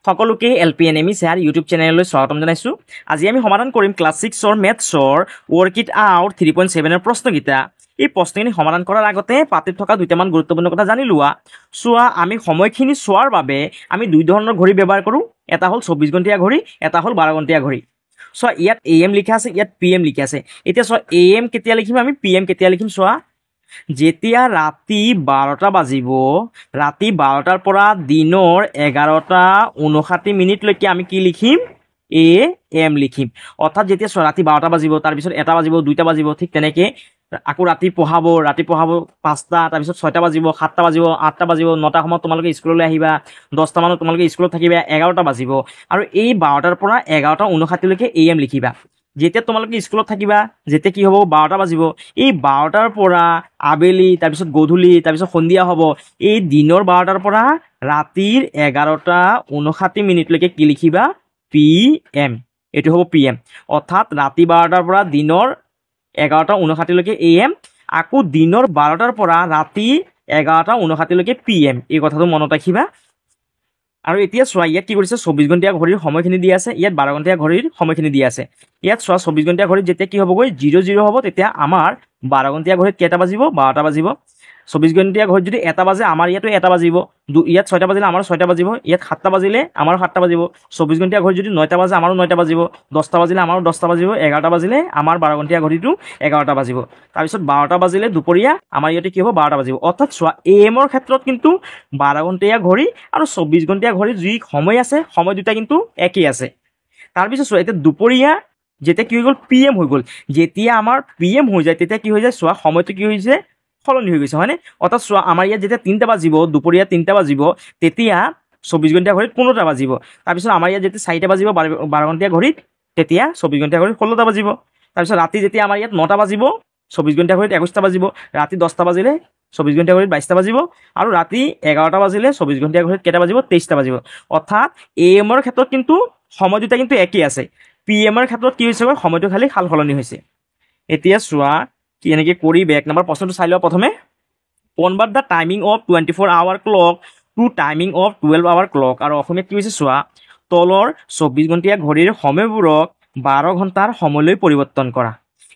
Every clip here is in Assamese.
সকলোকে LPNME স্যাৰ ইউটিউব চেনেললৈ স্বাগতম জনাইছোঁ। আজি আমি সমাধান কৰিম ক্লাছ 6ৰ মেথছৰ ৱৰ্ক ইট আউট 3.7ৰ প্ৰশ্নকেইটা। এই প্ৰশ্নখিনি সমাধান কৰাৰ আগতে পাতিত থকা দুটামান গুৰুত্বপূৰ্ণ কথা জানি লোৱা। চোৱা, আমি সময়খিনি চোৱাৰ বাবে আমি দুই ধৰণৰ ঘড়ী ব্যৱহাৰ কৰোঁ। এটা হ'ল 24 ঘণ্টীয়া ঘড়ী, এটা হ'ল 12 ঘণ্টীয়া ঘড়ী। চোৱা, ইয়াত AM লিখা আছে, ইয়াত PM লিখা আছে। এতিয়া চোৱা, AM কেতিয়া লিখিম, আমি PM কেতিয়া লিখিম। চোৱা, যেতিয়া ৰাতি 12টা বাজিব, ৰাতি 12টাৰ পৰা দিনৰ 11:59লৈকে আমি কি লিখিম, AM লিখিম। অৰ্থাৎ যেতিয়া ৰাতি 12টা বাজিব, তাৰপিছত 1টা বাজিব, 2টা বাজিব, ঠিক তেনেকৈ আকৌ ৰাতি পঢ়াব 5টা, তাৰপিছত 6টা বাজিব, 7টা বাজিব, 8টা বাজিব, 9টা সময়ত তোমালোকে স্কুললৈ আহিবা, 10টা মানত তোমালোকে স্কুলত থাকিবা, 11টা বাজিব, আৰু এই 12টাৰ পৰা 11:59লৈকে AM লিখিবা। যেতিয়া তোমালোকে স্কুলত থাকিবা, যেতিয়া কি হ'ব, 12টা বাজিব, এই 12টাৰ পৰা আবেলি, তাৰপিছত গধূলি, তাৰপিছত সন্ধিয়া হ'ব, এই দিনৰ 12টাৰ পৰা ৰাতিৰ 11:59লৈকে কি লিখিবা, PM। এইটো হ'ব PM। অৰ্থাৎ ৰাতি 12টাৰ পৰা দিনৰ 11:59লৈকে AM, আকৌ দিনৰ 12টাৰ পৰা ৰাতি 11:59লৈকে PM। এই কথাটো মনত ৰাখিবা। আৰু এতিয়া চোৱা, ইয়াত কি কৰিছে, 24 ঘণ্টীয়া ঘড়ীৰ সময়খিনি দিয়া আছে, ইয়াত 12 ঘণ্টীয়া ঘড়ীৰ সময়খিনি দিয়া আছে। ইয়াত চোৱা, 24 ঘণ্টীয়া ঘড়ীত যেতিয়া কি হ'বগৈ, 00 হ'ব, তেতিয়া আমাৰ 12 ঘণ্টীয়া ঘড়ীত কেইটা বাজিব, 12টা বাজিব। 24 ঘণ্টীয়া ঘড়ীত যদি 1টা বাজে, আমাৰ ইয়াতো 1টা বাজিব। ইয়াত 6টা বাজিলে আমাৰো 6টা বাজিব, ইয়াত 7টা বাজিলে আমাৰো 7টা বাজিব। 24 ঘণ্টীয়া ঘড়ীত যদি 9টা বাজে, আমাৰো 9টা বাজিব। 10টা বাজিলে আমাৰো 10টা বাজিব। 11টা বাজিলে আমাৰ 12 ঘণ্টীয়া ঘড়ীটো 11টা বাজিব। তাৰপিছত 12টা বাজিলে দুপৰীয়া আমাৰ ইয়াতে কি হ'ব, 12টা বাজিব। অৰ্থাৎ চোৱা, AM-ৰ ক্ষেত্ৰত কিন্তু 12 ঘণ্টীয়া ঘড়ী আৰু 24 ঘণ্টীয়া ঘড়ীৰ যি সময় আছে, সময় দুটা কিন্তু একেই আছে। তাৰপিছত চোৱা, এতিয়া দুপৰীয়া যেতিয়া কি হৈ গ'ল, PM হৈ গ'ল। যেতিয়া আমাৰ PM হৈ যায়, তেতিয়া কি হৈ যায়, চোৱা, সময়টো কি হৈছে, সলনি হৈ গৈছে, হয়নে? অৰ্থাৎ চোৱা, আমাৰ ইয়াত যেতিয়া 3টা বাজিব, দুপৰীয়া 3টা বাজিব, তেতিয়া 24 ঘণ্টীয়া ঘড়ীত 15টা বাজিব। তাৰপিছত আমাৰ ইয়াত যেতিয়া 4টা বাজিব 12 ঘণ্টীয়া ঘড়ীত, তেতিয়া 24 ঘণ্টীয়া ঘড়ীত 16টা বাজিব। তাৰপিছত ৰাতি যেতিয়া আমাৰ ইয়াত 9টা বাজিব, 24 ঘণ্টীয়া ঘড়ীত 21টা বাজিব। ৰাতি 10টা বাজিলে 24 ঘণ্টীয়া ঘড়ীত 22টা বাজিব। আৰু ৰাতি 11টা বাজিলে 24 ঘণ্টীয়া ঘড়ীত কেইটা বাজিব, 23টা বাজিব। অৰ্থাৎ AM-ৰ ক্ষেত্ৰত কিন্তু সময় দুটা কিন্তু একেই আছে। PM-ৰ ক্ষেত্ৰত কি হৈছে, সময়টো খালি সাল সলনি হৈছে। এতিয়া চোৱা, কি এনেকৈ কৰি 1 নম্বৰ প্ৰশ্নটো চাই লোৱা প্ৰথমে। Convert the timing of 24-hour clock to timing of 12-hour clock. আৰু অসমীয়াত কি হৈছে, চোৱা, তলৰ 24 ঘণ্টীয়া ঘড়ীৰ সময়বোৰক 12 ঘণ্টাৰ সময়লৈ পৰিৱৰ্তন কৰা।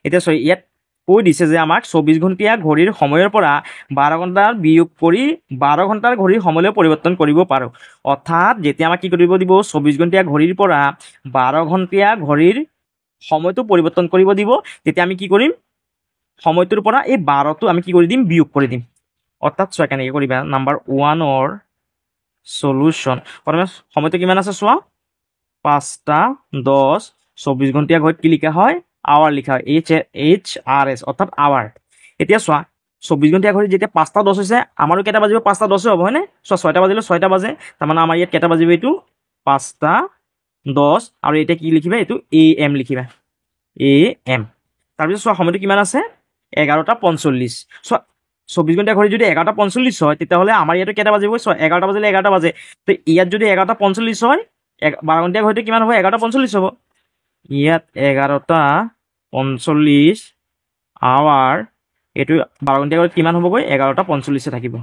এতিয়া চোৱা, ইয়াত কৈ দিছে যে আমাক 24 ঘণ্টীয়া ঘড়ীৰ সময়ৰ পৰা 12 ঘণ্টাৰ বিয়োগ কৰি 12 ঘণ্টাৰ ঘড়ীৰ সময়লৈ পৰিৱৰ্তন কৰিব পাৰোঁ। অৰ্থাৎ যেতিয়া আমাক কি কৰিব দিব, 24 ঘণ্টীয়া ঘড়ীৰ পৰা 12 ঘণ্টীয়া ঘড়ীৰ সময়টো পৰিৱৰ্তন কৰিব দিব, তেতিয়া আমি কি কৰিম, সময়টোৰ পৰা এই 12টো আমি কি কৰি দিম, বিয়োগ কৰি দিম। অৰ্থাৎ চোৱা, কেনেকৈ কৰিবা, নাম্বাৰ 1ৰ সলিউশ্যন। প্ৰথমে সময়টো কিমান আছে চোৱা, 5:10। 24 ঘণ্টীয়া ঘড়ীত কি লিখা হয়, আৱাৰ লিখা হয়, HRS, অৰ্থাৎ আৱাৰ। এতিয়া চোৱা, 24 ঘণ্টীয়া ঘড়ীত যেতিয়া 5:10 হৈছে, আমাৰো কেইটা বাজিব, 5:10 হ'ব, হয়নে? চোৱা, 6টা বাজিলে 6টা বাজে, তাৰমানে আমাৰ ইয়াত কেইটা বাজিব, এইটো 5:10। আৰু এতিয়া কি লিখিবা, এইটো AM লিখিবা, AM। তাৰপিছত চোৱা, সময়টো কিমান আছে, 11:45। চোৱা, 24 ঘণ্টীয়া ঘড়ীত যদি 11:45 হয়, তেতিয়াহ'লে আমাৰ ইয়াতো কেইটা বাজিব, চোৱা, 11টা বাজিলে 11টা বাজে। তো ইয়াত যদি 11:45 হয়, 12 ঘণ্টীয়া ঘড়ীটো কিমান হ'ব, 11:45 হ'ব। ইয়াত 11:45 আৱাৰ, এইটো 12 ঘণ্টীয়া ঘড়ীত কিমান হ'বগৈ, 11:45 থাকিব,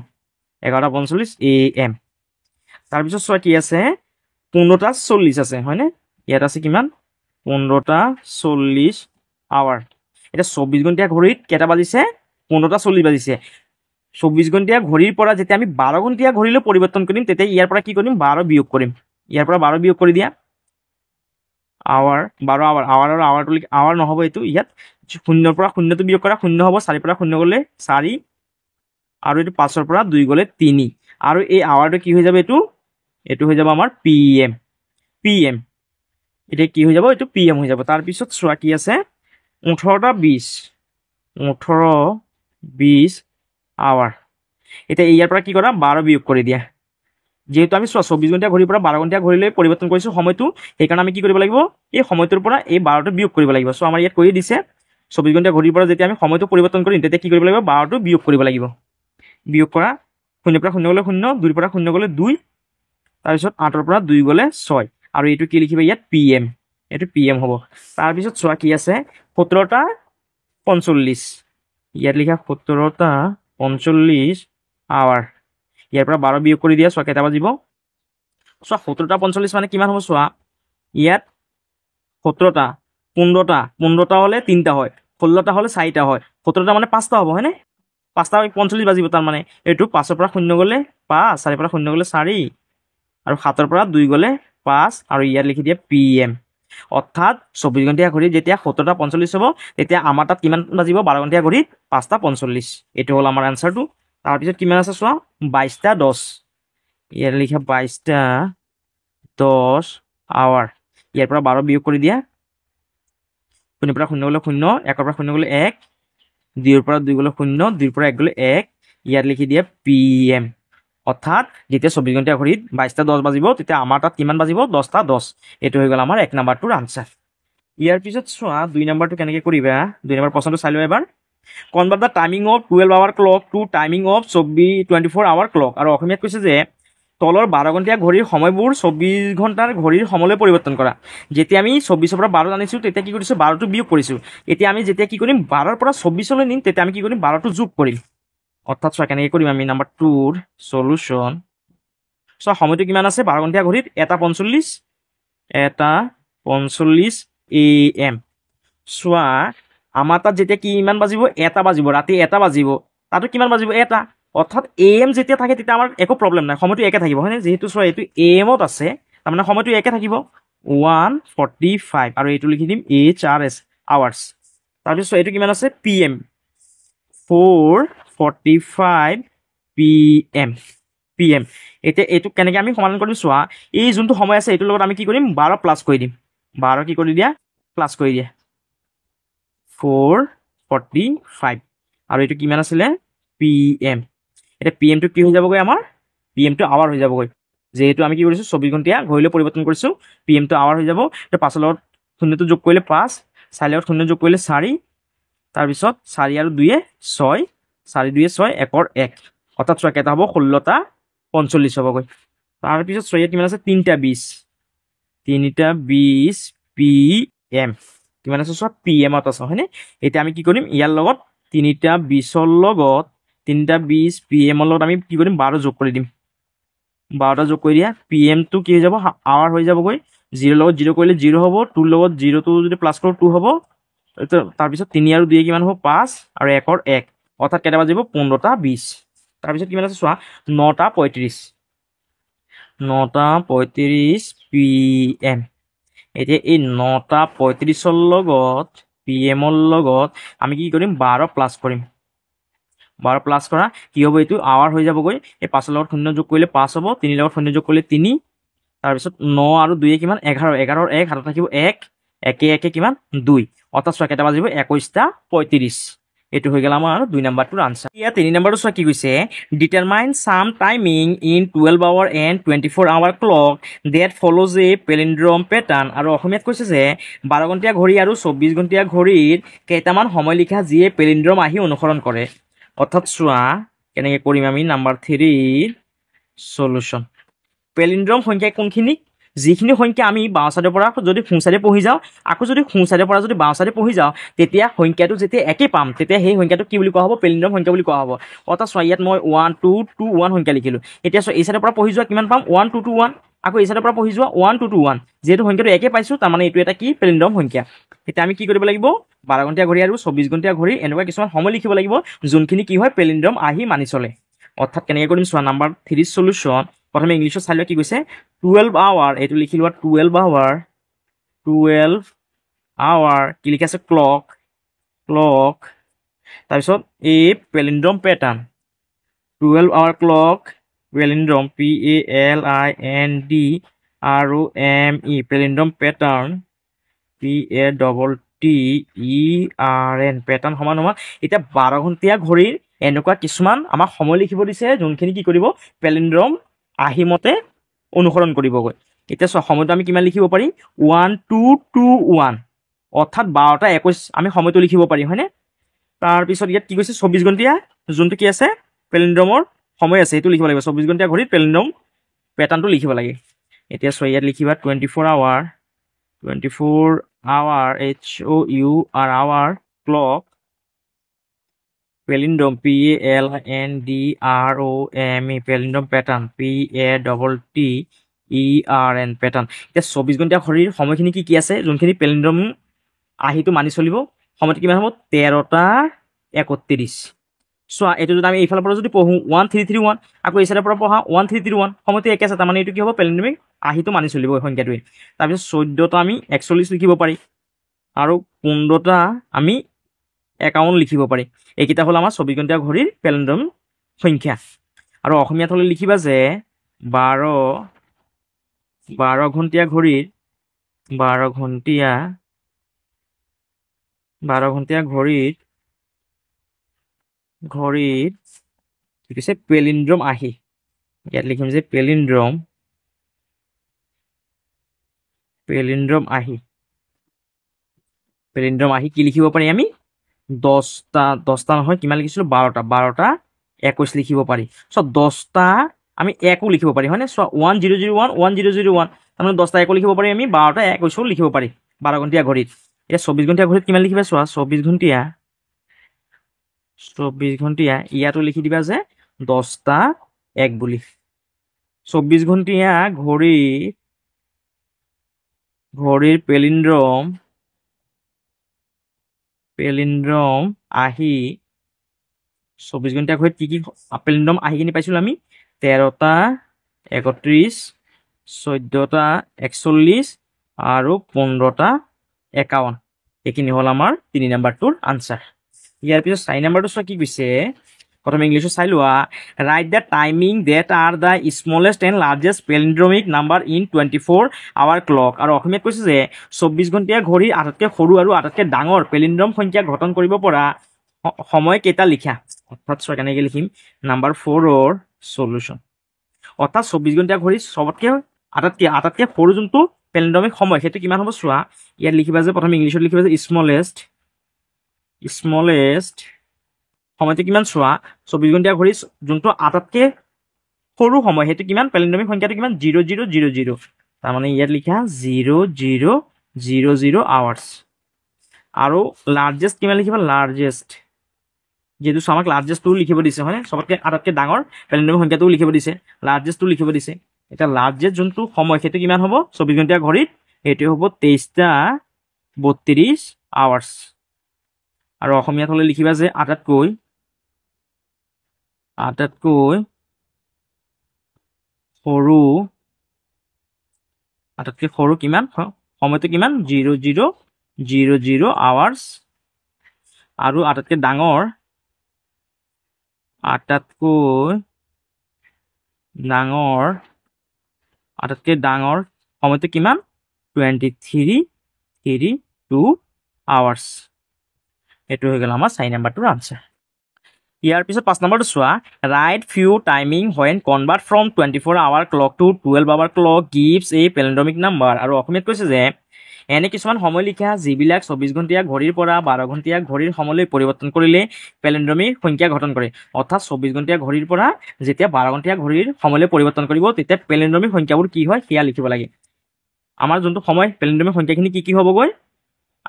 11:45 AM। তাৰপিছত চোৱা, কি আছে, 15:40 আছে, হয়নে? ইয়াত আছে কিমান, 15:40 আৱাৰ। এতিয়া 24 ঘণ্টীয়া ঘড়ীত কেইটা বাজিছে, 15:40 বাজিছে। 24 ঘণ্টীয়া ঘড়ীৰ পৰা যেতিয়া আমি 12 ঘণ্টীয়া ঘড়ীলৈ পৰিৱৰ্তন কৰিম, তেতিয়া ইয়াৰ পৰা কি কৰিম, 12 বিয়োগ কৰিম। ইয়াৰ পৰা 12 বিয়োগ কৰি দিয়া, আৱাৰ, 12 আৱাৰ, আৱাৰ আৰু আৱাৰটো আৱাৰ নহ'ব, এইটো ইয়াত 0-ৰ পৰা 0টো বিয়োগ কৰা, 0 হ'ব। 4ৰ পৰা 0 গ'লে 4, আৰু এইটো 5ৰ পৰা 2 গ'লে 3, আৰু এই আৱাৰটো কি হৈ যাব, এইটো হৈ যাব আমাৰ PM। এতিয়া কি হৈ যাব, এইটো PM হৈ যাব। তাৰপিছত চোৱা, কি আছে, 18:20 আৱাৰ। এতিয়া ইয়াৰ পৰা কি কৰা, 12 বিয়োগ কৰি দিয়া। যেহেতু আমি চোৱা, 24 ঘণ্টীয়া ঘড়ীৰ পৰা 12 ঘণ্টীয়া ঘড়ীলৈ পৰিৱৰ্তন কৰিছোঁ সময়টো, সেইকাৰণে আমি কি কৰিব লাগিব, এই সময়টোৰ পৰা এই 12টো বিয়োগ কৰিব লাগিব। চ' আমাৰ ইয়াত কৈ দিছে, 24 ঘণ্টীয়া ঘড়ীৰ পৰা যেতিয়া আমি সময়টো পৰিৱৰ্তন কৰিম, তেতিয়া কি কৰিব লাগিব, 12টো বিয়োগ কৰিব লাগিব। বিয়োগ কৰা, 0-ৰ পৰা 0 গ'লে 0, 2-ৰ পৰা 0 গ'লে 2, তাৰপিছত 8-ৰ পৰা 2 গ'লে 6, আৰু এইটো কি লিখিবা, ইয়াত PM, এইটো PM হ'ব। তাৰপিছত চোৱা, কি আছে, 17:45, ইয়াত লিখা 17:45 আৱাৰ। ইয়াৰ পৰা 12 বিয়োগ কৰি দিয়া, চোৱা, কেইটা বাজিব, চোৱা 17টা 45 মানে কিমান হ'ব চোৱা ইয়াত 17টা 15টা হ'লে 3টা হয় 16টা হ'লে 4টা হয় 17টা মানে 5টা হ'ব হয়নে 5টা 45 বাজিব তাৰ মানে এইটো 5ৰ পৰা 0 গ'লে 5 4ৰ পৰা 0 গ'লে 4 আৰু 7ৰ পৰা 2 গ'লে 5 আৰু ইয়াত লিখি দিয়ে PM অৰ্থাৎ 24 ঘণ্টীয়া ঘড়ীত যেতিয়া 17টা 45 হ'ব তেতিয়া আমাৰ তাত কিমান বাজিব 12 ঘণ্টীয়া ঘড়ীত 5টা 45 এইটো হ'ল আমাৰ এনচাৰটো তাৰপিছত কিমান আছে চোৱা 22টা 10 ইয়াত লিখা 22টা 10 আৱাৰ ইয়াৰ পৰা 12 বিয়োগ কৰি দিয়া 0 পৰা 0 গ'লে 0 1ৰ পৰা 0 গ'লে 1 2ৰ পৰা 2 গ'লে 0 2ৰ পৰা 1 গ'লে 1 ইয়াত লিখি দিয়ে PM অৰ্থাৎ যেতিয়া 24 ঘণ্টীয়া ঘড়ীত 22টা 10 বাজিব তেতিয়া আমাৰ তাত কিমান বাজিব 10টা 10 এইটো হৈ গ'ল আমাৰ 1 নম্বৰটোৰ আনসাৰ ইয়াৰ পিছত চোৱা 2 নম্বৰটো কেনেকৈ কৰিবা 2 নম্বৰ প্ৰশ্নটো চাই লোৱা এবাৰ convert the timing of 12 hour clock to timing of 24 hour clock আৰু অসমীয়াত কৈছে যে তলৰ 12 ঘণ্টীয়া ঘড়ীৰ সময়বোৰ 24 ঘণ্টাৰ ঘড়ীৰ সময়লৈ পৰিৱৰ্তন কৰা যেতিয়া আমি 24ৰ পৰা 12 আনিছোঁ তেতিয়া কি কৰিছোঁ 12টো বিয়োগ কৰিছোঁ এতিয়া আমি যেতিয়া কি কৰিম 12ৰ পৰা 24লৈ নিম তেতিয়া আমি কি কৰিম 12টো যোগ কৰিম অৰ্থাৎ চোৱা কেনেকৈ কৰিম আমি নাম্বাৰ 2ৰ সলিউশন চোৱা সময়টো কিমান আছে 12 ঘণ্টীয়া ঘড়ীত 1:45 AM চোৱা আমাৰ তাত যেতিয়া কিমান বাজিব 1টা বাজিব ৰাতি 1টা বাজিব তাতো কিমান বাজিব 1টা অৰ্থাৎ AM যেতিয়া থাকে তেতিয়া আমাৰ একো প্ৰব্লেম নাই সময়টো একে থাকিব হয়নে যেহেতু চোৱা এইটো AM-ত আছে তাৰমানে সময়টো একে থাকিব 1:45 আৰু এইটো লিখি দিম HRS আৱাৰ্ছ তাৰপিছত এইটো কিমান আছে PM 4:45 PM এতিয়া এইটো কেনেকৈ আমি সমাধান কৰিম চোৱা এই যোনটো সময় আছে এইটোৰ লগত আমি কি কৰিম 12 প্লাছ কৰি দিম 12 কি কৰি দিয়া প্লাছ কৰি দিয়া 4:45 আৰু এইটো কিমান আছিলে PM এতিয়া PMটো কি হৈ যাবগৈ আমাৰ PMটো আৱাৰ হৈ যাবগৈ যেহেতু আমি কি কৰিছোঁ 24 ঘণ্টীয়া ঘড়ীলৈ পৰিৱৰ্তন কৰিছোঁ PMটো আৱাৰ হৈ যাব এতিয়া 5ৰ লগত 0টো যোগ কৰিলে 5 4ৰ লগত 0 যোগ কৰিলে 4 তাৰপিছত 4 আৰু 2 6 4 2 6 1ৰ 1 অৰ্থাৎ চোৱা কেইটা হ'ব 16টা 45 হ'বগৈ তাৰপিছত চোৱা ইয়াত কিমান আছে 3টা 20 PM কিমান আছে চোৱা PM-ত আছে হয়নে এতিয়া আমি কি কৰিম ইয়াৰ লগত 3টা 20ৰ লগত 3টা 20 PM-ৰ লগত আমি কি কৰিম 12 যোগ কৰি দিম 12টা যোগ কৰি দিয়া PMটো কি হৈ যাব আৱাৰ হৈ যাবগৈ 0 লগত 0 কৰিলে 0 হ'ব 2 লগত 0টো যদি প্লাছ কৰোঁ 2 হ'ব তাৰপিছত 3 আৰু 2 কিমান হ'ব 5 আৰু 1ৰ 1 অৰ্থাৎ কেইটা বাজিব 15টা 20 তাৰপিছত কিমান আছে চোৱা 9টা 35 PM এতিয়া এই 9টা 35ৰ লগত PM-ৰ লগত আমি কি কৰিম 12 প্লাছ কৰিম 12 প্লাছ কৰা কি হ'ব এইটো আৱাৰ হৈ যাবগৈ এই 5ৰ লগত 0 যোগ কৰিলে 5 হ'ব 3 লগত 0 যোগ কৰিলে 3 তাৰপিছত 9 আৰু 2 কিমান 11 11ৰ 1 হাতত থাকিব 1 1 1 কিমান 2 অৰ্থাৎ চোৱা কেইটা বাজিব 21টা 35 এইটো হৈ গ'ল আমাৰ 2 নম্বৰটোৰ আনসাৰ ইয়াত 3 নম্বৰটো চোৱা কি কৈছে determine some timing in 12 hour and 24 hour clock date follows a palindrome pattern আৰু অসমীয়াত কৈছে যে 12 ঘণ্টীয়া ঘড়ী আৰু 24 ঘণ্টীয়া ঘড়ীৰ কেইটামান সময় লিখা যিয়ে পেলিণ্ড্ৰম আহি অনুসৰণ কৰে অৰ্থাৎ চোৱা কেনেকৈ কৰিম আমি নাম্বাৰ 3 সলিউশন পেলিণ্ড্ৰম সংখ্যা কোনখিনি যিখিনি সংখ্যা আমি বাওঁ চাইডৰ পৰা যদি সোঁ চাইডে পঢ়ি যাওঁ আকৌ যদি সোঁ চাইডৰ পৰা যদি বাওঁ চাইডে পঢ়ি যাওঁ তেতিয়া সংখ্যাটো যেতিয়া একে পাম তেতিয়া সেই সংখ্যাটো কি বুলি কোৱা হ'ব পেলিণ্ড্ৰম সংখ্যা বুলি কোৱা হ'ব অৰ্থাৎ চোৱা ইয়াত মই 1 2 2 1 সংখ্যা লিখিলোঁ এতিয়া চোৱা এই চাইডৰ পৰা পঢ়ি যোৱা কিমান পাম 1 2 2 1 আকৌ এই চাইডৰ পৰা পঢ়ি যোৱা 1 2 2 1 যেহেতু সংখ্যাটো একে পাইছোঁ তাৰমানে এইটো এটা কি পেলিণ্ড্ৰম সংখ্যা এতিয়া আমি কি কৰিব লাগিব 12 ঘণ্টীয়া ঘড়ী আৰু 24 ঘণ্টীয়া ঘড়ী এনেকুৱা কিছুমান সময় লিখিব লাগিব যোনখিনি কি হয় পেলিণ্ড্ৰম আহি মানি চলে অৰ্থাৎ কেনেকৈ কৰিম চোৱা নাম্বাৰ 3 সলিউশন প্ৰথমে ইংলিছত চাই লোৱা কি কৈছে 12 আৱাৰ এইটো লিখি লোৱা 12 আৱাৰ কি লিখি আছে ক্লক তাৰপিছত এই palindrome pattern 12 hour clock palindrome PALINDROME palindrome pattern PATTERN pattern সমান এতিয়া 12 ঘণ্টীয়া ঘড়ীৰ এনেকুৱা কিছুমান আমাক সময় লিখিব দিছে যোনখিনি কি কৰিব পেলিণ্ড্ৰম আহিমতে অনুসৰণ কৰিবগৈ এতিয়া চোৱা সময়টো আমি কিমান লিখিব পাৰিম 1 2 2 1 অৰ্থাৎ 12টা 21 আমি সময়টো লিখিব পাৰিম হয়নে তাৰপিছত ইয়াত কি কৈছে 24 ঘণ্টীয়া যোনটো কি আছে পেলিণ্ড্ৰমৰ সময় আছে সেইটো লিখিব লাগিব 24 ঘণ্টীয়া ঘড়ীত পেলিণ্ড্ৰম পেটাৰ্ণটো লিখিব লাগে এতিয়া চোৱা ইয়াত লিখিবা 24 hour HOUR clock palindrome PALINDROME palindrome pattern PATTERN ERN pattern এতিয়া 24 ঘণ্টীয়া ঘড়ীৰ সময়খিনি কি কি আছে যোনখিনি পেলিণ্ড্ৰম আহিটো মানি চলিব সময়টো কিমান হ'ব 13টা 31 চোৱা এইটো যদি আমি এইফালৰ পৰা যদি পঢ়োঁ 1331 আকৌ এই চাইডৰ পৰা পঢ়া 1331 সময়টো একে আছে তাৰমানে এইটো কি হ'ব পেলিণ্ড্ৰমিক আহিটো মানি চলিব এই সংখ্যাটোৱে তাৰপিছত 14টা আমি 41 লিখিব পাৰি আৰু 15টা আমি 51 লিখিব পাৰি এইকেইটা হ'ল আমাৰ 24 ঘণ্টীয়া ঘড়ীৰ পেলিণ্ড্ৰম সংখ্যা আৰু অসমীয়াত হ'লে লিখিবা যে 12 ঘণ্টীয়া ঘড়ীৰ 12 ঘণ্টীয়া ঘড়ীৰ ঠিক আছে পেলিণ্ড্ৰম আহি ইয়াত লিখিম যে পেলিণ্ড্ৰম আহি কি লিখিব পাৰি আমি 10টা নহয় কিমান লিখিছিলোঁ 12টা 21 লিখিব পাৰি চ' 10টা আমি 1 লিখিব পাৰি হয়নে চোৱা 1001 তাৰমানে 10টা 1 লিখিব পাৰি আমি 12টা 21 লিখিব পাৰি 12 ঘণ্টীয়া ঘড়ীত এতিয়া 24 ঘণ্টীয়া ঘড়ীত কিমান লিখিবা চোৱা 24 ঘণ্টীয়া ইয়াতো লিখি দিবা যে 10টা 1 বুলি 24 ঘণ্টীয়া ঘড়ীৰ পেলিণ্ড্ৰম আহি 24 ঘণ্টীয়া ঘড়ীত কি কি পেলিণ্ড্ৰম আহিখিনি পাইছিলোঁ আমি 13টা 31 14টা 41 আৰু 15টা 51 এইখিনি হ'ল আমাৰ 3 নম্বৰটোৰ আনচাৰ ইয়াৰ পিছত 4 নম্বৰটো চোৱা কি কৈছে প্ৰথমে ইংলিছত চাই লোৱা write the timing that are the smallest and largest palindromic number in 24 hour clock আৰু অসমীয়াত কৈছে যে 24 ঘণ্টীয়া ঘড়ীৰ আটাইতকৈ সৰু আৰু আটাইতকৈ ডাঙৰ পেলিণ্ড্ৰম সংখ্যা গঠন কৰিব পৰা সময় কেইটা লিখা অৰ্থাৎ চোৱা কেনেকৈ লিখিম নাম্বাৰ 4ৰ সলিউশ্যন অৰ্থাৎ 24 ঘণ্টীয়া ঘড়ীৰ চবতকৈ আটাইতকৈ সৰু যোনটো পেলিণ্ড্ৰমিক সময় সেইটো কিমান হ'ব চোৱা ইয়াত লিখিবা যে প্ৰথমে ইংলিছত লিখিবা যে স্মলেষ্ট সময়টো কিমান চোৱা 24 ঘণ্টীয়া ঘড়ীৰ যোনটো আটাইতকৈ সৰু সময় সেইটো কিমান পেলিণ্ড্ৰমিক সংখ্যাটো কিমান 0000 তাৰমানে ইয়াত লিখা 0000 আৱাৰ্ছ আৰু লাৰ্জেষ্ট কিমান লিখিবা লাৰ্জেষ্ট যেহেতু আমাক লাৰ্জেষ্টটো লিখিব দিছে হয়নে চবতকৈ আটাইতকৈ ডাঙৰ পেলিণ্ড্ৰমিক সংখ্যাটো লিখিব দিছে লাৰ্জেষ্টটো লিখিব দিছে এতিয়া লাৰ্জেষ্ট যোনটো সময় সেইটো কিমান হ'ব 24 ঘণ্টীয়া ঘড়ীত সেইটো হ'ব 23টা 32 আৱাৰ্ছ আৰু অসমীয়াত হ'লে লিখিবা যে আটাইতকৈ সৰু কিমান সময়টো কিমান 0000 আৱাৰ্ছ আৰু আটাইতকৈ ডাঙৰ সময়টো কিমান 2332 আৱাৰ্ছ এইটো হৈ গ'ল আমাৰ 4 নম্বৰটোৰ আনচাৰ ইয়াৰ পিছত 5 নম্বৰটো চোৱা write few timing when convert from 24 hour clock to 12 hour clock gives a palindromic number আৰু অসমীয়াত কৈছে যে এনে কিছুমান সময় লিখা যিবিলাক 24 ঘণ্টীয়া ঘড়ীৰ পৰা 12 ঘণ্টীয়া ঘড়ীৰ সময়লৈ পৰিৱৰ্তন কৰিলে পেলিণ্ড্ৰমিক সংখ্যা গঠন কৰে অৰ্থাৎ 24 ঘণ্টীয়া ঘড়ীৰ পৰা যেতিয়া 12 ঘণ্টীয়া ঘড়ীৰ সময়লৈ পৰিৱৰ্তন কৰিব তেতিয়া পেলিণ্ড্ৰমিক সংখ্যাবোৰ কি হয় সেয়া লিখিব লাগে আমাৰ যোনটো সময় পেলিণ্ড্ৰমিক সংখ্যাখিনি কি হ'বগৈ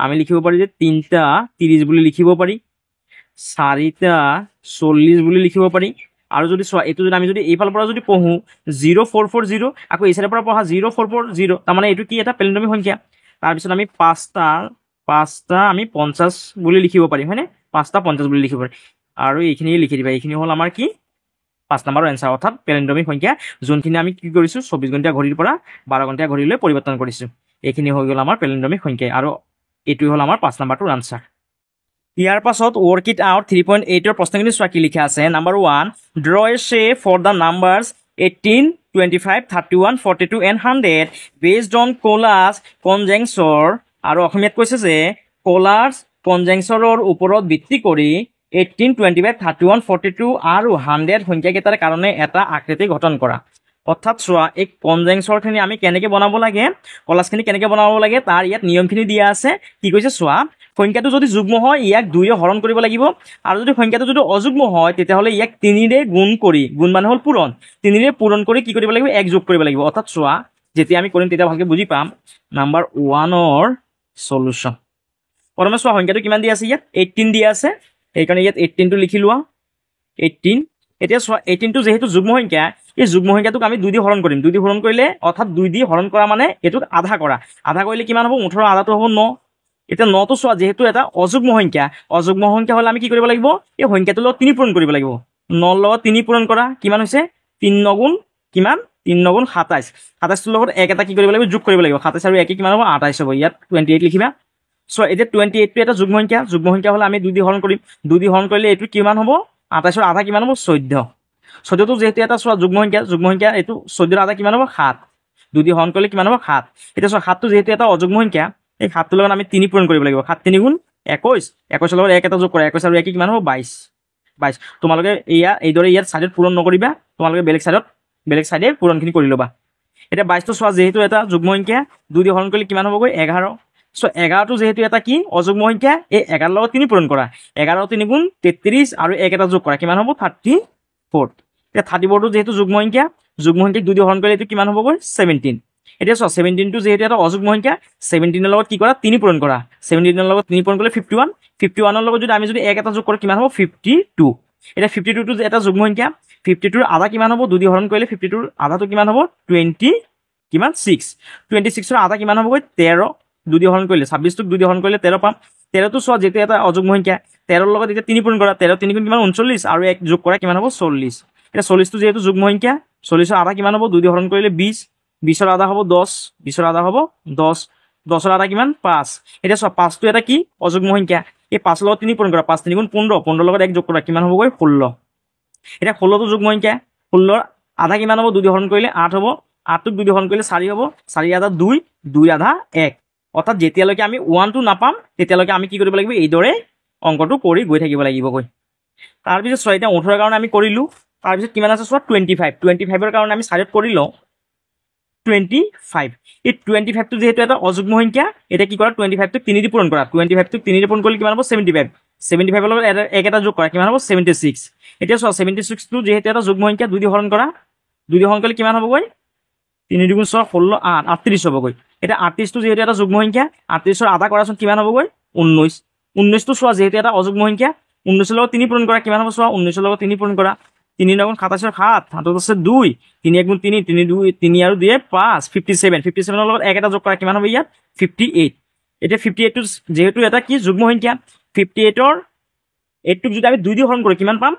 আমি লিখিব পাৰি যে 3টা 30 বুলি লিখিব পাৰি 4টা 40 বুলি লিখিব পাৰি আৰু যদি চোৱা এইটো যদি আমি যদি এইফালৰ পৰা যদি পঢ়োঁ 0440 আকৌ এই চাইডৰ পৰা পঢ়া 0440 তাৰমানে এইটো কি এটা পেলিণ্ড্ৰমিক সংখ্যা তাৰপিছত আমি 5টা আমি 50 বুলি লিখিব পাৰিম হয়নে 5টা 50 বুলি লিখিব পাৰি আৰু এইখিনি লিখি দিবা এইখিনি হ'ল আমাৰ কি 5 নম্বৰৰ এনচাৰ অৰ্থাৎ পেলিণ্ড্ৰমিক সংখ্যা যোনখিনি আমি কি কৰিছোঁ 24 ঘণ্টীয়া ঘড়ীৰ পৰা 12 ঘণ্টীয়া ঘড়ীলৈ পৰিৱৰ্তন কৰিছোঁ এইখিনি হৈ গ'ল আমাৰ পেলিণ্ড্ৰমিক সংখ্যা আৰু এইটোৱে হ'ল আমাৰ 5 নম্বৰটোৰ আনচাৰ ইয়াৰ পাছত ৱৰ্ক ইট আউট 3.8ৰ প্ৰশ্নখিনি চোৱা কি লিখা আছে number 1 draw a shape for the numbers 18 25 31 42 and 100 based on Collatz conjecture আৰু অসমীয়াত কৈছে যে কোলাছ কনজেংচৰৰ ওপৰত ভিত্তি কৰি 18 25 31 42 আৰু 100 সংখ্যাকেইটাৰ কাৰণে এটা আকৃতি গঠন কৰা অৰ্থাৎ চোৱা এই কনজেংচৰখিনি আমি কেনেকৈ বনাব লাগে কলাছখিনি কেনেকৈ বনাব লাগে তাৰ ইয়াত নিয়মখিনি দিয়া আছে কি কৈছে চোৱা সংখ্যাটো যদি যুগ্ম হয় ইয়াক 2ৰে হৰণ কৰিব লাগিব আৰু যদি সংখ্যাটো যদি অযুগ্ম হয় তেতিয়াহ'লে ইয়াক 3ৰে গুণ মানে হ'ল পূৰণ 3ৰে পূৰণ কৰি কি কৰিব লাগিব 1 যোগ কৰিব লাগিব অৰ্থাৎ চোৱা যেতিয়া আমি কৰিম তেতিয়া ভালকৈ বুজি পাম নাম্বাৰ 1ৰ সলিউশ্যন প্ৰথমে চোৱা সংখ্যাটো কিমান দিয়া আছে ইয়াত 18 দিয়া আছে সেইকাৰণে ইয়াত 18টো লিখি লোৱা 18 এতিয়া চোৱা 18টো যেহেতু যুগ্ম সংখ্যা এই যুগ্ম সংখ্যাটোক আমি 2 দি হৰণ কৰিম 2 দি হৰণ কৰিলে অৰ্থাৎ 2 দি হৰণ কৰা মানে এটোক আধা কৰা আধা কৰিলে কিমান হ'ব 18 আধাটো হ'ব 9 এটা 9 তো চোৱা যেহেতু এটা অযুগ্ম সংখ্যা হলে আমি কি কৰিব লাগিব এই সংখ্যাটোৰ লগত 3 পূৰণ কৰিব লাগিব 9 লগত 3 পূৰণ কৰা কিমান হৈছে 3 9 গুণ কিমান 3 9 গুণ 27 27 লগত 1 এটা কি কৰিব লাগিব যোগ কৰিব লাগিব 27 আৰু 1 কিমান হ'ব 28 হ'ব ইয়াত 28 লিখিবা সো এতিয়া 28 টো এটা যুগ্ম সংখ্যা হলে আমি 2 দি হৰণ কৰিম 2 দি হৰণ কৰিলে এটো কিমান হ'ব 28 ৰ আধা কিমান হ'ব 14 14 টো যেহেতু এটা চোৱা যুগ্ম সংখ্যা এটো 14 ৰ আধা কিমান হ'ব 7 2 দি হৰণ কৰিলে কিমান হ'ব 7 এটা চোৱা 7 টো যেহেতু এটা অযুগ্ম সংখ্যা এই 7 টোৰ লগত আমি 3 পূৰণ কৰিব লাগিব 7 3 গুণ 21 21 লগত 1 এটা যোগ কৰা 21 আৰু 1 কিমান হ'ব 22 তোমালোকে এইদৰে ইয়াত সাইডত পূৰণ নকৰিবা তোমালোকে বেলেগ সাইডে পূৰণখিনি কৰি লবা এটা 22 টো চোৱা যেহেতু এটা যুগ্ম সংখ্যা 2 দি হৰণ কৰিলে কিমান হ'বগৈ 11 সো 11 টো যেহেতু এটা কি অযুগ্ম সংখ্যা এই 11 লগত 3 পূৰণ কৰা 11 3 গুণ 33 আৰু 1 এটা যোগ কৰা কিমান হ'ব 34 এটা 34 টো যেহেতু যুগ্ম সংখ্যা 2 দি হৰণ কৰিলে এটো কিমান হ'বগৈ 17 এতিয়া চোৱা 17 টো যেহেতু এটা অযুগ্ম সংখ্যা 17 ৰ লগত কি কৰা 3 পূৰণ কৰা 17 ৰ লগত 3 পূৰণ কৰিলে 51 ৰ লগত যদি আমি 1 এটা যোগ কৰোঁ কিমান হ'ব 52 এটা 52 টো এটা যুগ্ম সংখ্যা 52 ৰ আধা কিমান হ'ব 2 দি হৰণ কৰিলে 52 ৰ আধাটো কিমান হ'ব 20 কিমান 26 ৰ আধা কিমান হ'বগৈ 13 2 দি হৰণ কৰিলে 26 টোক 2 দি হৰণ কৰিলে 13 পাম 13 টো চোৱা যেটো এটা অযুগ্ম সংখ্যা 13 ৰ লগত এতিয়া 3 পূৰণ কৰা 13 3 গুণ কিমান 39 আৰু 1 যোগ কৰা কিমান হ'ব 40 এটা 40 টো যেটো যুগ্ম সংখ্যা 40 ৰ আধা কিমান হ'ব 2 দি হৰণ কৰিলে 20 20 ৰ আধা হ'ব 10 20 ৰ আধা হ'ব 10 10 ৰ আধা কিমান 5 এটা চোৱা 5 টো এটা কি অযুগ্ম সংখ্যা এই 5 লগত 3 পূৰণ কৰা 5 3 গুণ 15 15 লগত 1 যোগ কৰা কিমান হ'বগৈ 16 এটা 16 টো যুগ্ম সংখ্যা 16 ৰ আধা কিমান হ'ব 2 দি হৰণ কৰিলে 8 হ'ব 8 টোক 2 দি হৰণ কৰিলে 4 হ'ব 4 আধা 2 2 আধা 1 অৰ্থাৎ যেতিয়ালৈকে আমি 1 টো নাপাম তেতিয়ালৈকে আমি কি কৰিব লাগিব এইদৰে অংকটো কৰি গৈ থাকিব লাগিবগৈ তাৰ পিছত চোৱা এটা 18 ৰ কাৰণে আমি কৰিলো তাৰ পিছত কিমান আছে চোৱা 25 ৰ কাৰণে আমি সাইডত কৰি লওঁ 25 এই 25 টো যেহেতু এটা অযুগ্ম সংখ্যা এটা কি কৰা 25 টোক 3 দি পূৰণ কৰা 25 টোক 3 দি পূৰণ কৰিলে কিমান হ'ব 75 ৰ লগত এক এটা যোগ কৰা কিমান হ'ব 76 এতিয়া চোৱা 76 টো যেহেতু এটা যুগ্ম সংখ্যা 2 দি হৰণ কৰা 2 দি হৰণ কৰিলে কিমান হ'বগৈ 3 গুণ 6 16 8 38 হ'বগৈ এটা 38 টো যেহেতু এটা যুগ্ম সংখ্যা 38 ৰ আধা কৰাচোন কিমান হ'বগৈ 19 টো চোৱা যেহেতু এটা অযুগ্ম সংখ্যা 19 ৰ লগত 3 পূৰণ কৰা কিমান হ'ব চোৱা 19 ৰ লগত 3 পূৰণ কৰা 3 গুণ 27 7 7 আছে 2 3 গুণ 3 3 2 3 আৰু 2 5 57 ৰ লগত 1 এটা যোগ কৰা কিমান হ'ব ইয়াত 58 এটা 58 টো যেহেতু এটা কি যুগ্ম সংখ্যা 58 ৰ 8 টোক যদি আমি 2 দি হৰণ কৰো কিমান পাম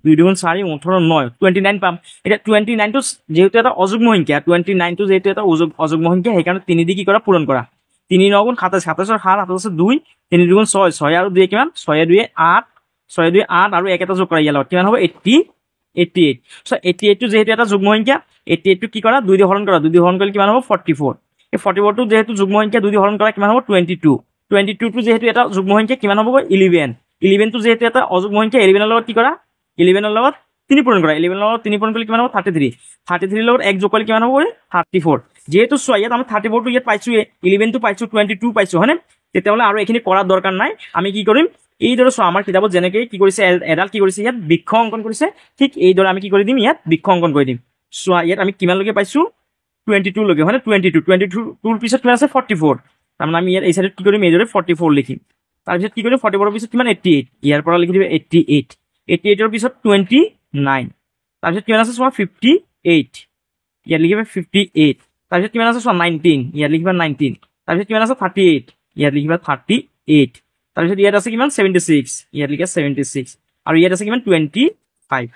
2 গুণ 4 18 9 29 পাম এটা 29 টো যেহেতু এটা অযুগ্ম সংখ্যা 29 টো যেহেতু এটা অযুগ্ম সংখ্যা সেইকাৰণে 3 দি কি কৰা পূৰণ কৰা 3 9 গুণ 27 27 ৰ 7 7 আছে 2 3 গুণ 6 6 আৰু 2 কিমান 6 2 8 6 2 8 আৰু 1 এটা যোগ কৰা ইয়াৰ লগত কিমান হ'ব 88 সো 88 টো যেহেতু এটা যুগ্ম সংখ্যা 88 টো কি কৰা 2 দি হৰণ কৰা 2 দি হৰণ কৰিলে কিমান হ'ব 44 এই 44 টো যেহেতু যুগ্ম সংখ্যা 2 দি হৰণ কৰা কিমান হ'ব 22 টো যেহেতু এটা যুগ্ম সংখ্যা কিমান হ'ব 11 টো যেহেতু এটা অযুগ্ম সংখ্যা 11 ৰ লগত কি কৰা 11 ৰ লগত 3 পূৰণ কৰা 11 ৰ লগত 3 পূৰণ কৰিলে কিমান হ'ব 33 ৰ লগত 1 যোগ কৰিলে কিমান হ'ব 34 যেহেতু চোৱা ইয়াত আমি 34 টো ইয়াত পাইছো 11 টো পাইছো 22 পাইছো হয়নে তেতিয়াহ'লে আৰু এইখিনি কৰাৰ দৰকাৰ নাই আমি কি কৰিম এইদৰে চোৱা আমাৰ কিতাপত যেনেকৈ কি কৰিছে এডাল কি কৰিছে ইয়াত বৃক্ষ অংকন কৰিছে ঠিক এইদৰে আমি কি কৰি দিম ইয়াত বৃক্ষ অংকন কৰি দিম চোৱা ইয়াত আমি কিমানলৈকে পাইছো 22 লৈকে হয়নে 22 ৰ পিছত কিমান আছে 44 তাৰমানে আমি ইয়াত এই সাইডত কি কৰিম এইদৰে 44 লিখিম তাৰপিছত কি কৰিম 44 ৰ পিছত কিমান 88 ইয়াৰ পৰা লিখি দিম 88 ৰ পিছত 29 তাৰপিছত কিমান আছে চোৱা 58 ইয়াত লিখিবা 58 তাৰপিছত কিমান আছে চোৱা 19 ইয়াত লিখিবা 19 তাৰপিছত কিমান আছে 38 ইয়াত লিখিবা 38 তাৰপিছত ইয়াত আছে কিমান 76 ইয়াত লিখা 76 আৰু ইয়াত আছে কিমান 25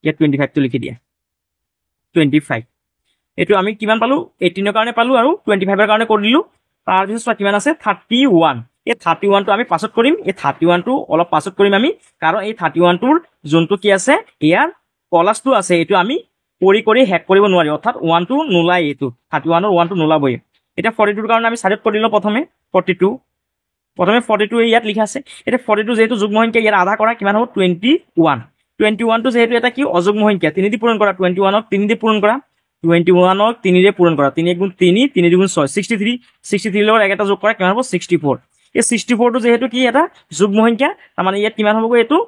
ইয়াত 25 টো লিখি দিয়া 25 এটো আমি কিমান পালো 18 ৰ কাৰণে পালো আৰু 25 ৰ কাৰণে কৰি দিলো তাৰ পিছত চোৱা কিমান আছে 31 এই 31 টো আমি পাছত কৰিম এই 31 টো অলপ পাছত কৰিম আমি কাৰণ এই 31 টোৰ যোনটো কি আছে ইয়াৰ প্লাসটো আছে এটো আমি কৰি হেক কৰিব নোৱাৰি অৰ্থাৎ 1 টো নোলাই এটো 31 ৰ 1 টো নোলাবই এটা 42 ৰ কাৰণে আমি সাইডত কৰি দিলো প্ৰথমে 42 ইয়াত লিখা আছে এটা 42 যেহেতু যুগ্ম সংখ্যা ইয়াৰ আধা কৰা কিমান হ'ব 21 টো যেহেতু এটা কি অযুগ্ম সংখ্যা 3 দি পূৰণ কৰা 21 ক 3 দি পূৰণ কৰা 21 ক 3 দি পূৰণ কৰা 3 গুণ 3 3 গুণ 6 63 লগত এক এটা যোগ কৰা কিমান হ'ব 64 এই 64 টো যেহেতু কি এটা যুগ্ম সংখ্যা তাৰমানে ইয়াত কিমান হ'ব এটো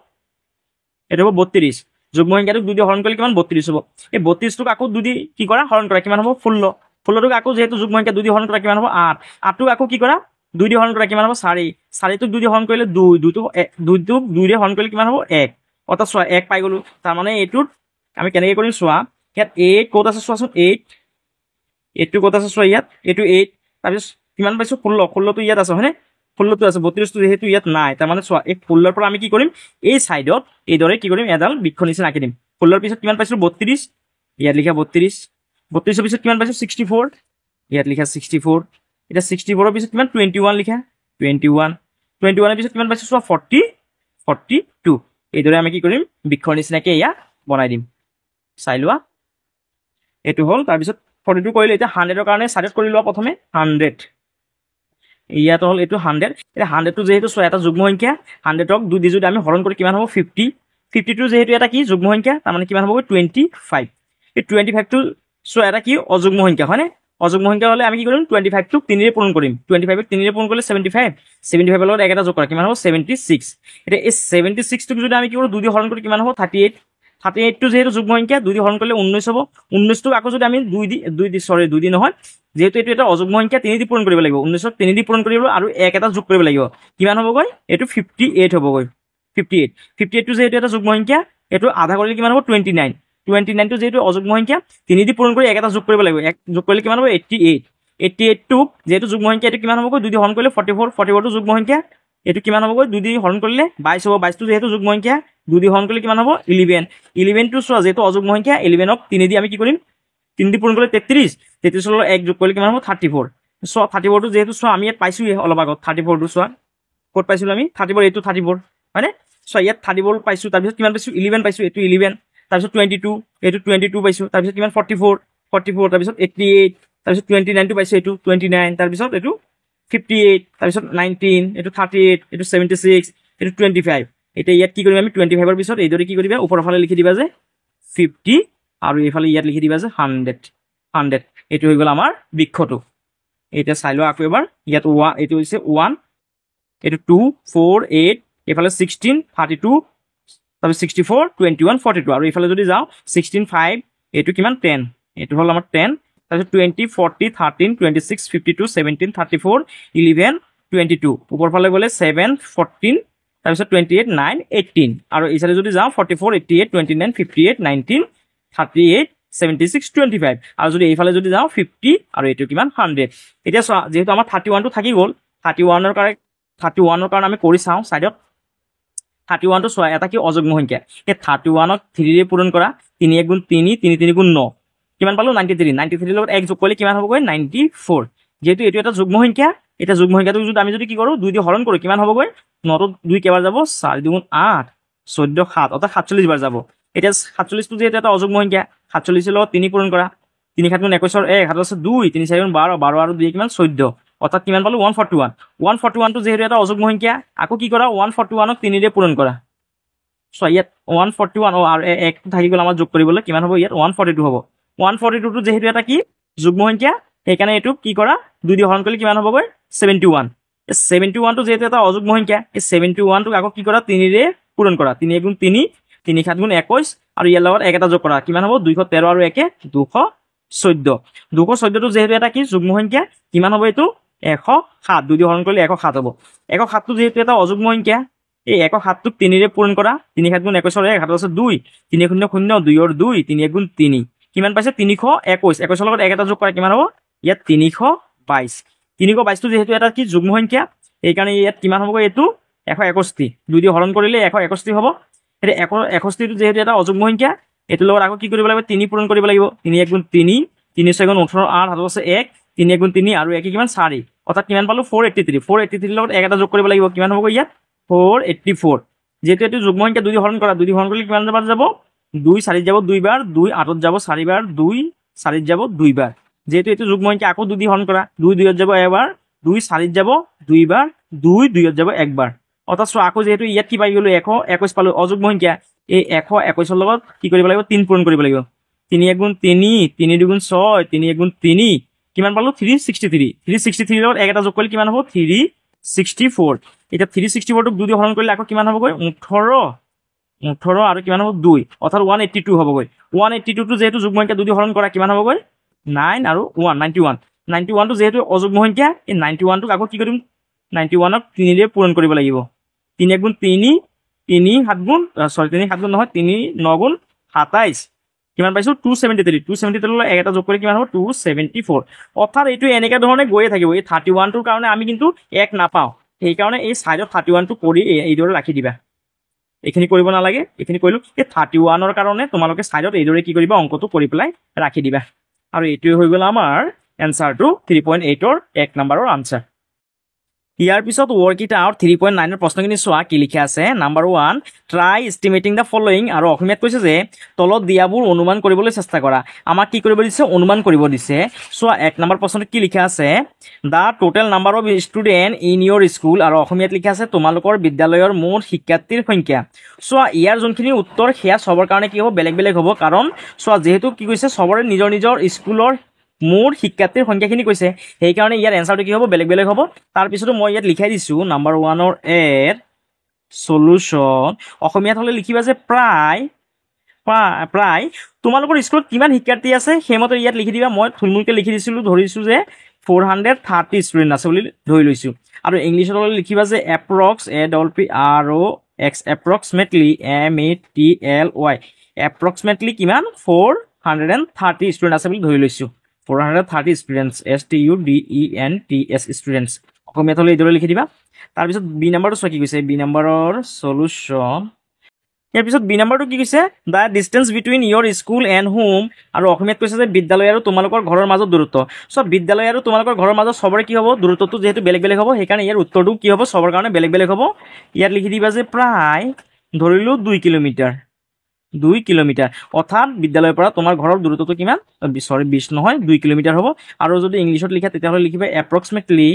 হ'ব 32 যুগ্ম সংখ্যাটোক 2 দি হৰণ কৰিলে কিমান 32 হ'ব এই 32 টোক আকৌ 2 দি কি কৰা হৰণ কৰা কিমান হ'ব 16 টোক আকৌ যেহেতু যুগ্ম সংখ্যা 2 দি হৰণ কৰা কিমান হ'ব 8 টোক আকৌ কি কৰা 2 দি হৰণ কৰা কিমান হ'ব 4 টোক 2 দি হৰণ কৰিলে 2 টোক 2 দি হৰণ কৰিলে কিমান হ'ব 1 অৰ্থাৎ চোৱা 1 পাই গলো তাৰমানে এটোত আমি কেনেকৈ কৰিম চোৱা ইয়াত 8 ক'ত আছে চোৱাচোন 8টো ক'ত আছে চোৱা ইয়াত এইটো 8 তাৰপিছত কিমান পাইছোঁ 16টো ইয়াত আছে হয়নে 16টো আছে 32টো যেহেতু ইয়াত নাই তাৰমানে চোৱা এই 16ৰ পৰা আমি কি কৰিম এই ছাইডত এইদৰে কি কৰিম এডাল বৃক্ষ নিচিনা আঁকি দিম 16ৰ পিছত কিমান পাইছোঁ 32 ইয়াত লিখা 32ৰ পিছত কিমান পাইছোঁ 64 ইয়াত লিখা 64 এতিয়া 64ৰ পিছত কিমান 21 লিখা 21ৰ পিছত কিমান পাইছোঁ চোৱা 42 এইদৰে আমি কি কৰিম বৃক্ষৰ নিচিনাকে এয়া বনাই দিম চাই লোৱা এইটো হ'ল তাৰপিছত 42 কৰিলে এতিয়া 100ৰ কাৰণে ছাইডত কৰি লোৱা প্ৰথমে 100 ইয়াত হ'ল এইটো 100 এতিয়া 100টো যেহেতু চোৱা এটা যুগ্ম সংখ্যা 100ক 2 দি যদি আমি হৰণ কৰি কিমান হ'ব 50টো যেহেতু এটা কি যুগ্ম সংখ্যা তাৰমানে কিমান হ'ব 25 এই 25টো চোৱা এটা কি অযুগ্ম সংখ্যা হয়নে অযুগ্ম সংখ্যা হ'লে আমি কি কৰিম 25টোক 3 ৰে পূৰণ কৰিম 25ক 3 ৰে পূৰণ কৰিলে 75 লগত একটা যোগ কৰা কিমান হ'ব 76 এতিয়া এই 76টোক যদি আমি কি কৰোঁ 2 দি হৰণ কৰি কিমান হ'ব 38টো যেহেতু যুগ্ম সংখ্যা 2 দি হৰণ কৰিলে 19 হ'ব 19টোক আকৌ যদি আমি 2 দি নহয় যেহেতু এইটো এটা অযুগ্ম সংখ্যা 3 দি পূৰণ কৰিব লাগিব 19ক 3 দি পূৰণ কৰিব আৰু 1 এটা যোগ কৰিব লাগিব কিমান হ'বগৈ এইটো 58 হ'বগৈ 58টো যেহেতু এটা যুগ্ম সংখ্যা এইটো আধা কৰিলে কিমান হ'ব 29টো যেহেতু অযুগ্ম সংখ্যা 3 দি পূৰণ কৰি 1 এটা যোগ কৰিব লাগিব 1 যোগ কৰিলে কিমান হ'ব 88টোক যেহেতু যুগ্ম সংখ্যা এইটো কিমান হ'বগৈ 2 দি হৰণ কৰিলে 44টো যুগ্ম সংখ্যা এইটো কিমান হ'বগৈ 2 দি হৰণ কৰিলে 22 হ'ব 22টো যেহেতু যুগ্ম সংখ্যা 2 দি হৰণ কৰিলে কিমান হ'ব 11টো চোৱা যেহেতু অযুগ্ম সংখ্যা 11ক 3 দি আমি কি কৰিম 3 দি পূৰণ কৰিলে 33ৰ লগত 1 যোগ কৰিলে কিমান হ'ব 34 চোৱা 34টো যেহেতু চোৱা আমি ইয়াত পাইছোঁহে অলপ আগত 34টো চোৱা ক'ত পাইছিলোঁ আমি 34 এইটো 34 হয়নে চোৱা ইয়াত 34 পাইছোঁ তাৰপিছত কিমান পাইছোঁ 11 পাইছোঁ এইটো 11 তাৰপিছত 22 এইটো 22 পাইছোঁ তাৰপিছত কিমান 44 তাৰপিছত 88 তাৰপিছত 29টো পাইছোঁ এইটো 29 তাৰপিছত এইটো 58 তাৰপিছত 19 এইটো 38 এইটো 76 এইটো 25 এতিয়া ইয়াত কি কৰিম আমি 25ৰ পিছত এইদৰে কি কৰিবা ওপৰৰ ফালে লিখি দিবা যে 50 আৰু এইফালে ইয়াত লিখি দিবা যে 100 এইটো হৈ গ'ল আমাৰ বৃক্ষটো এতিয়া চাই লোৱা আকৌ এবাৰ ইয়াত এইটো হৈছে 1 এইটো 2 4 8 এইফালে 16 32 তাৰপিছত 64 21 42 আৰু এইফালে যদি যাওঁ 16 5 এইটো কিমান 10 এইটো হ'ল আমাৰ 10 তাৰপিছত 20 40 13 26 52 17 34 11 22 ওপৰ ফালে গ'লে 7 14 তাৰপিছত 28 9 18 আৰু এইফালে যদি যাওঁ 44 88 29 58 19 38 76 25 আৰু যদি এইফালে যদি যাওঁ 50 আৰু এইটো কিমান 100 এতিয়া চোৱা যেহেতু আমাৰ 31টো থাকি গ'ল 31ৰ কাৰণে আমি কৰি চাওঁ ছাইডত 31টো চোৱা এটা কি অযুগ্ম সংখ্যা এই 31ক 3 ৰে পূৰণ কৰা 3 1 গুণ 3 3 3 গুণ 9 কিমান পালোঁ 93 লগত 1 যোগ কৰিলে কিমান হ'বগৈ 94 যেহেতু এইটো এটা যুগ্ম সংখ্যা এটা যুগ্ম সংখ্যাটোক যদি আমি যদি কি কৰোঁ 2 দি হৰণ কৰোঁ কিমান হ'বগৈ 9টো 2 কেইবাৰ যাব 4 2 গুণ 8 14 7 অৰ্থাৎ 47 বাৰ যাব এতিয়া 47টো যেহেতু এটা অযুগ্ম সংখ্যা 47 লগত 3 পূৰণ কৰা 3 7 গুণ 21 1 7 আছে 2 3 4 গুণ 12 12 আৰু 2 কিমান 14 অৰ্থাৎ কিমান পালোঁ 141টো যেহেতু এটা অযুগ্ম সংখ্যা আকৌ কি কৰা 141ক 3 ৰে পূৰণ কৰা চোৱা ইয়াত 141 আৰু 1টো থাকি গ'ল আমাৰ যোগ কৰিবলৈ কিমান হ'ব ইয়াত 142 হ'ব 142টো যেহেতু এটা কি যুগ্ম সংখ্যা সেইকাৰণে এইটো কি কৰা 2 দি হৰণ কৰিলে কিমান হ'বগৈ 71 এই 71টো যেহেতু এটা অযুগ্ম সংখ্যা এই 71টোক আকৌ কি কৰা 3 ৰে পূৰণ কৰা 3 1 গুণ 3 3 7 গুণ 21 আৰু ইয়াৰ লগত 1 এটা যোগ কৰা কিমান হ'ব 213 আৰু 1 214টো যেহেতু এটা কি যুগ্ম সংখ্যা কিমান হ'ব এইটো 107 2 দি হৰণ কৰিলে 107 হ'ব 107টো যেহেতু এটা অযুগ্ম সংখ্যা এই 107টোক 3 ৰে পূৰণ কৰা 3 7 গুণ 21 1 7 আছে 2 3 0 0 2 আৰু 2 3 1 গুণ 3 কিমান পাইছে 321 লগত 1 এটা যোগ কৰা কিমান হ'ব ইয়াত 322টো যেহেতু এটা কি যুগ্ম সংখ্যা সেইকাৰণে ইয়াত কিমান হ'বগৈ এইটো 161 2 দি হৰণ কৰিলে 161 হ'ব এতিয়া 161টো যেহেতু এটা অযুগ্ম সংখ্যা এইটোৰ লগত আকৌ কি কৰিব লাগিব 3 পূৰণ কৰিব লাগিব 3 1 গুণ 3 3 6 গুণ 18 8 7 আছে 1 3 1 গুণ 3 আৰু 1 কিমান 4 অৰ্থাৎ কিমান পালোঁ 483 লগত 1 এটা যোগ কৰিব লাগিব কিমান হ'বগৈ ইয়াত 484 যেহেতু এইটো যুগ্ম সংখ্যা 2 দি হৰণ কৰা 2 দি হৰণ কৰিলে কিমান বাৰ যাব 2 4 যাব 2 বাৰ 2 8 যাব 4 বাৰ 2 4 যাব 2 বাৰ যেহেতু এইটো যুগ্ম সংখ্যা আকৌ 2 দি হৰণ কৰা 2 2 যাব এবাৰ 2 4 যাব 2 বাৰ 2 2 যাব একবাৰ অৰ্থাৎ চোৱা আকৌ যেহেতু ইয়াত কি পাই গ'লো 121 পালোঁ অযুগ্ম সংখ্যা এই 121ৰ লগত কি কৰিব লাগিব 3 পূৰণ কৰিব লাগিব 3 1 গুণ 3 3 2 গুণ 6 3 1 গুণ 3 কিমান পালোঁ 363 লগত 1 এটা যোগ কৰিলে কিমান হ'ব 364 এতিয়া 364টোক 2 দি হৰণ কৰিলে আকৌ কিমান হ'বগৈ 18 আৰু কিমান হ'ব 2 অৰ্থাৎ 182 হ'বগৈ 182টো যেহেতু যুগ্ম সংখ্যা 2 দি হৰণ কৰা কিমান হ'বগৈ 9 আৰু 1 91টো যেহেতু অযুগ্ম সংখ্যা এই 91টোক আকৌ কি কৰিম 91ক 3 ৰে পূৰণ কৰিব লাগিব 3 1 গুণ 3 3 7 গুণ নহয় 3 9 গুণ 27 কিমান পাইছোঁ 273 273 এটা যোগ কৰি কিমান হ'ব 274 অৰ্থাৎ এইটো এনেকৈ ধৰণে গৈয়ে থাকিব এই 31টোৰ কাৰণে আমি কিন্তু 1 নাপাওঁ সেইকাৰণে এই ছাইডত 31টো কৰি এইদৰে ৰাখি দিবা এইখিনি কৰিব নালাগে এইখিনি কৰিলোঁ এই 31ৰ কাৰণে তোমালোকে ছাইডত এইদৰে কি কৰিবা অংকটো কৰি পেলাই ৰাখি দিবা আৰু এইটোৱে হৈ গ'ল আমাৰ এনচাৰটো 3.8ৰ 1 নম্বৰৰ আনচাৰ ইয়াৰ পিছত ৱৰ্ক ইট আউট 3.9ৰ প্ৰশ্নখিনি চোৱা কি লিখা আছে নাম্বাৰ 1 ট্ৰাই এষ্টিমেটিং দ্য ফলোয়িং আৰু অসমীয়াত কৈছে যে তলত দিয়াবোৰ অনুমান কৰিবলৈ চেষ্টা কৰা আমাক কি কৰিব দিছে অনুমান কৰিব দিছে চোৱা 1 নম্বৰ প্ৰশ্নটো কি লিখা আছে the total number of student in your school আৰু অসমীয়াত লিখা আছে তোমালোকৰ বিদ্যালয়ৰ মুঠ শিক্ষাৰ্থীৰ সংখ্যা চোৱা ইয়াৰ যোনখিনি উত্তৰ সেয়া চবৰ কাৰণে কি হ'ব বেলেগ বেলেগ হ'ব কাৰণ চোৱা যেহেতু কি কৈছে চবৰে নিজৰ নিজৰ স্কুলৰ মুঠ শিক্ষাৰ্থীৰ সংখ্যাখিনি কৈছে সেইকাৰণে ইয়াৰ এনচাৰটো কি হ'ব বেলেগ বেলেগ হ'ব তাৰপিছতো মই ইয়াত লিখাই দিছোঁ নাম্বাৰ 1ৰ এৰ সলিউশ্যন অসমীয়াত হ'লে লিখিবা যে প্ৰায় তোমালোকৰ স্কুলত কিমান শিক্ষাৰ্থী আছে সেইমতে ইয়াত লিখি দিবা মই থুলমূলকৈ লিখি দিছিলোঁ ধৰিছোঁ যে 430 ষ্টুডেণ্ট আছে বুলি ধৰি লৈছোঁ আৰু ইংলিছত হ'লে লিখিবা যে approx ARROX approximately MATLY approximately কিমান 430 ষ্টুডেণ্ট আছে বুলি ধৰি লৈছোঁ 430 ষ্টুডেণ্টছ STUDENTS ষ্টুডেণ্টছ অসমীয়াত হ'লে এইদৰে লিখি দিবা তাৰপিছত বি নম্বৰটো চোৱা কি কৈছে বি নম্বৰৰ সলিউশ্যন ইয়াৰ পিছত বি নম্বৰটো কি কৈছে the distance between your school and home আৰু অসমীয়াত কৈছে যে বিদ্যালয় আৰু তোমালোকৰ ঘৰৰ মাজত দূৰত্ব চব বিদ্যালয় আৰু তোমালোকৰ ঘৰৰ মাজত চবৰে কি হ'ব দূৰত্বটো যিহেতু বেলেগ বেলেগ হ'ব সেইকাৰণে ইয়াৰ উত্তৰটো কি হ'ব চবৰ কাৰণে বেলেগ বেলেগ হ'ব ইয়াত লিখি দিবা যে প্ৰায় ধৰিলোঁ 2 কিলোমিটাৰ 2 কিলোমিটাৰ অৰ্থাৎ বিদ্যালয়ৰ পৰা তোমাৰ ঘৰৰ দূৰত্বটো কিমান 20 নহয় 2 কিলোমিটাৰ হ'ব আৰু যদি ইংলিছত লিখা তেতিয়াহ'লে লিখিবা approximately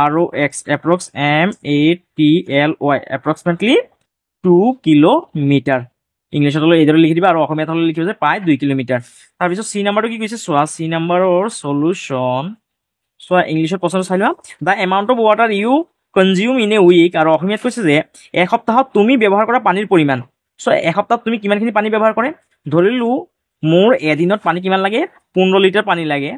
ARROX approx MATLY approximately 2 kilometre ইংলিছত হ'লে এইদৰে লিখি দিবা আৰু অসমীয়াত হ'লে লিখিবা যে প্ৰায় 2 কিলোমিটাৰ তাৰপিছত চি নম্বৰটো কি কৈছে চোৱা চি নম্বৰৰ সলিউশ্যন চোৱা ইংলিছত প্ৰশ্নটো চাই লোৱা the amount of water you consume in a week আৰু অসমীয়াত কৈছে যে এসপ্তাহত তুমি ব্যৱহাৰ কৰা পানীৰ পৰিমাণ চ' এসপ্তাহত তুমি কিমানখিনি পানী ব্যৱহাৰ কৰে ধৰিলোঁ মোৰ এদিনত পানী কিমান লাগে 15 লিটাৰ পানী লাগে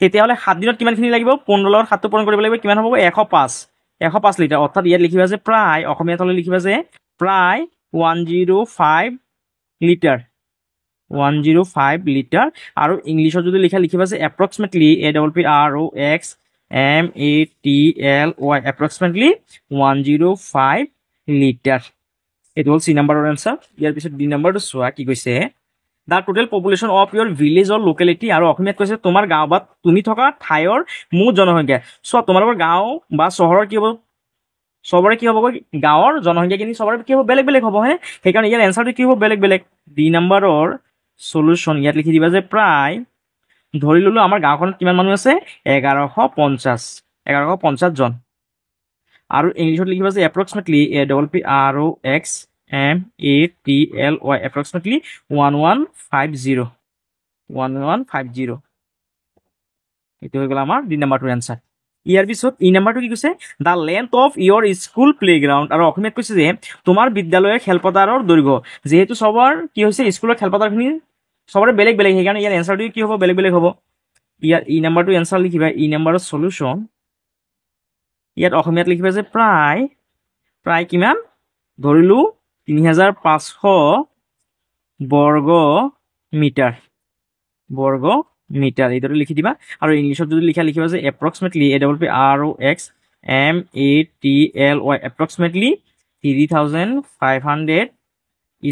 তেতিয়াহ'লে 7 দিনত কিমানখিনি লাগিব 15 লগত 7টো পূৰণ কৰিব লাগিব কিমান হ'ব 105 লিটাৰ অৰ্থাৎ ইয়াত লিখিবা যে প্ৰায় অসমীয়াত হ'লে লিখিবা যে প্ৰায় 105 লিটাৰ আৰু ইংলিছত যদি লিখিবা যে approximately ARROX MATLY approximately 105 litre এইটো হ'ল চি নম্বৰৰ এনচাৰ ইয়াৰ পিছত ডি নম্বৰটো চোৱা কি কৈছে the total population of your village or locality আৰু অসমীয়াত কৈছে তোমাৰ গাঁও বা তুমি থকা ঠাইৰ মুঠ জনসংখ্যা চোৱা তোমালোকৰ গাঁও বা চহৰৰ কি হ'ব চবৰে কি হ'বগৈ গাঁৱৰ জনসংখ্যাখিনি চবৰে কি হ'ব বেলেগ বেলেগ হ'ব হে সেইকাৰণে ইয়াৰ এনচাৰটো কি হ'ব বেলেগ বেলেগ ডি নম্বৰৰ সলিউশ্যন ইয়াত লিখি দিবা যে প্ৰায় ধৰি ল'লোঁ আমাৰ গাঁওখনত কিমান মানুহ আছে 1150 জন আৰু ইংলিছত লিখিবা যে এপ্ৰক্সিমেটলি ARROX MATLY এপ্ৰক্সিমেটলি 1150 এইটো হৈ গ'ল আমাৰ ডি নম্বৰটোৰ এনচাৰ ইয়াৰ পিছত ই নম্বৰটো কি কৈছে the length of your school playground আৰু অসমীয়াত কৈছে যে তোমাৰ বিদ্যালয়ৰ খেলপথাৰৰ দৈৰ্ঘ্য যিহেতু চবৰ কি হৈছে স্কুলৰ খেলপথাৰখিনি চবৰে বেলেগ বেলেগ সেইকাৰণে ইয়াৰ এনচাৰটো কি হ'ব বেলেগ বেলেগ হ'ব ইয়াৰ ই নম্বৰটো এনচাৰ লিখিবা ই নম্বৰৰ সলিউশ্যন ইয়াত অসমীয়াত লিখিবা যে প্ৰায় কিমান ধৰিলোঁ 3500 বৰ্গ মিটাৰ এইদৰে লিখি দিবা আৰু ইংলিছত যদি লিখিবা যে approximately ARROX MATLY approximately 3500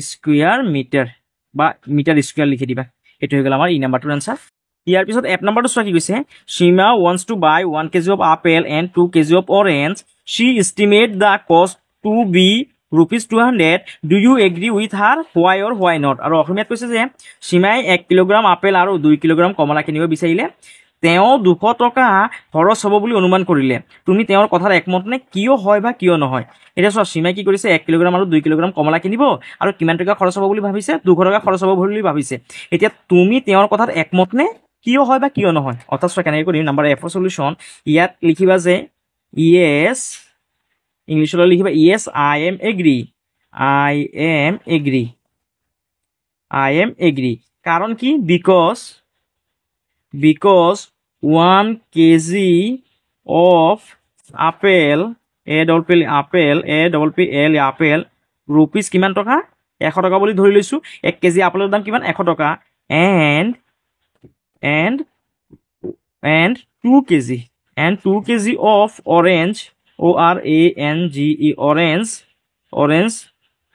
square metre বা মিটাৰ স্কুৱেৰ লিখি দিবা এইটো হৈ গ'ল আমাৰ ই নম্বৰটোৰ এনচাৰ ইয়াৰ পিছত এপ নম্বৰটো চোৱা কি কৈছে Seema wants to buy 1 kg of apple and 2 kg of orange she estimate the cost to be ₹200 do you agree with her why or why not আৰু অসমীয়াত কৈছে যে সীমাই 1 কিলোগ্ৰাম আপেল আৰু 2 কিলোগ্ৰাম কমলা কিনিব বিচাৰিলে তেওঁ 200 টকা খৰচ হ'ব বুলি অনুমান কৰিলে তুমি তেওঁৰ কথাত একমত নে কিয় হয় বা কিয় নহয় এতিয়া চোৱা সীমাই কি কৰিছে 1 কিলোগ্ৰাম আৰু 2 কিলোগ্ৰাম কমলা কিনিব আৰু কিমান টকা খৰচ হ'ব বুলি ভাবিছে 200 টকা খৰচ হ'ব বুলি ভাবিছে এতিয়া তুমি তেওঁৰ কথাত একমত নে কিয় হয় বা কিয় নহয় অৰ্থাৎ চোৱা কেনেকৈ কৰিম নাম্বাৰ এফৰ সলিউশ্যন ইয়াত লিখিবা যে ইয়েছ ইংলিছলৈ লিখিবা ইয়েছ I am agree কাৰণ কি because 1 kg of apple apple rupees কিমান টকা 100 টকা বুলি ধৰি লৈছোঁ 1 কেজি আপেলৰ দাম কিমান 100 টকা and 2 KG and 2 KG of orange orange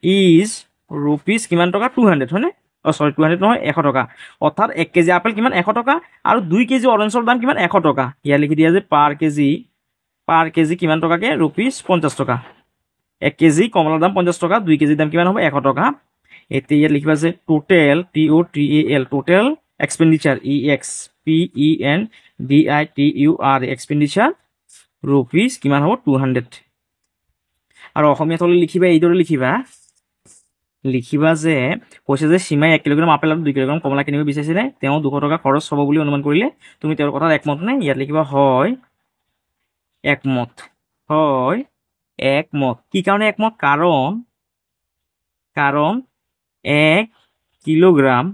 is rupees কিমান টকা 200 হয়নে সৰি 200 নহয় 100 টকা অৰ্থাৎ 1 কেজি আপেল কিমান 100 টকা আৰু 2 কেজি অৰেঞ্জৰ দাম কিমান 100 টকা ইয়াত লিখি দিয়া যে পাৰ কেজি কিমান টকাকে rupees 50 টকা 1 কেজি কমলাৰ দাম 50 টকা 2 কেজিৰ দাম কিমান হ'ব 100 টকা এতিয়া ইয়াত লিখিবা যে total total expenditure EXPENDITUR expenditure rupees কিমান হ'ব 200 আৰু অসমীয়াত হ'লে লিখিবা এইদৰে লিখিবা যে কৈছে যে সীমাই 1 কিলোগ্ৰাম আপেল আৰু 2 কিলোগ্ৰাম কমলা কিনিব বিচাৰিছিলে তেওঁ 200 টকা খৰচ হ'ব বুলি অনুমান কৰিলে তুমি তেওঁৰ কথাত একমত নে ইয়াত লিখিবা হয় একমত কি কাৰণে একমত কাৰণ 1 কিলোগ্ৰাম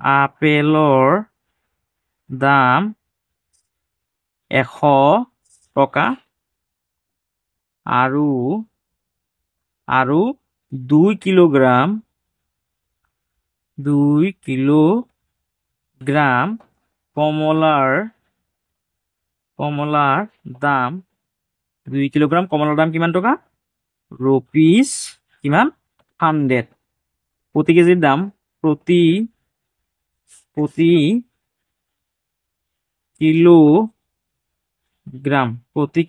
আপেলৰ দাম 100 টকা আৰু 2 কিলোগ্ৰাম কমলাৰ দাম 2 কিলোগ্ৰাম কমলাৰ দাম কিমান টকা rupees কিমান 100 প্ৰতি কেজিৰ দাম প্ৰতি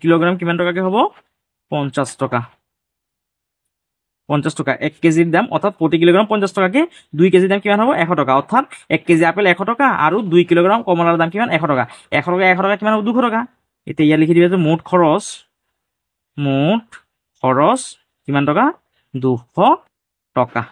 কিলোগ্ৰাম কিমান টকাকে হ'ব 50 টকা 1 কেজিৰ দাম অৰ্থাৎ প্ৰতি কিলোগ্ৰাম 50 টকাকে 2 কেজিৰ দাম কিমান হ'ব 100 টকা অৰ্থাৎ 1 কেজি আপেল 100 টকা আৰু 2 কিলোগ্ৰাম কমলাৰ দাম কিমান 100 টকা 100 টকা কিমান হ'ব 200 টকা এতিয়া ইয়াত লিখি দিবা যে মুঠ খৰচ কিমান টকা 200 টকা